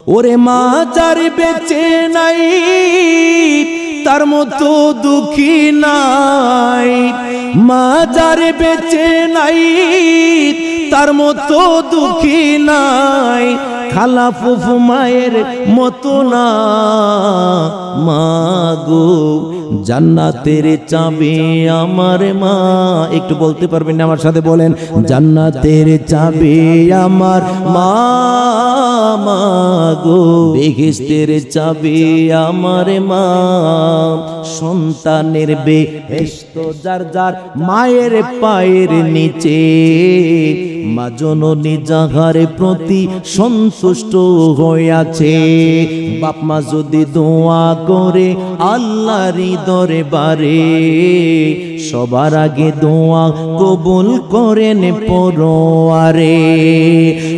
ওরে মা যার বেঁচে নাই তার মতো দুঃখী নাই, মা যার বেঁচে নাই তার মতো দুঃখী নাই, খালা ফুফু মায়ের মতো না। মাগো জান্নাতের চাবি আমার মা, একটু বলতে পারবেন আমার সাথে বলেন, জান্নাতের চাবি আমার মা, মাগো বেহেশতের চাবি আমার মা। সন্তানের বেহেশত যার যার মায়ের পায়ের নিচে, মা জননী যাহার প্রতি সন্তুষ্ট হইয়াছে। বাপ মা যদি দোয়া করে আল্লাহর দরবারে, সবার আগে দোয়া কবুল করেন পরোয়ারে।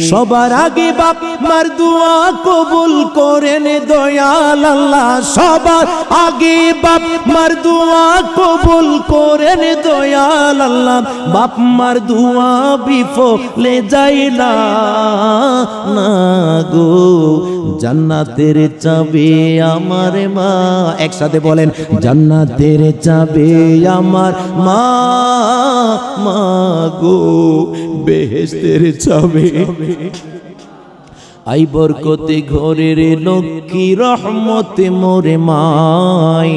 সবার আগে বাপ মার দোয়া কবুল করেন দয়াল আল্লাহ, সবার আগে বাপ মার দোয়া কবুল করেন দয়াল আল্লাহ। বাপ মার দোয়া বিফলে যাইলা না গো, জান্নাতের চাবি আমার মা। একসাথে বলেন, জান্নাতের চাবি আমার মা, মাগো বেহেশতের চাবি। আই বরকতে ঘরের লক্ষ্মী রহমতে মোরে মাই।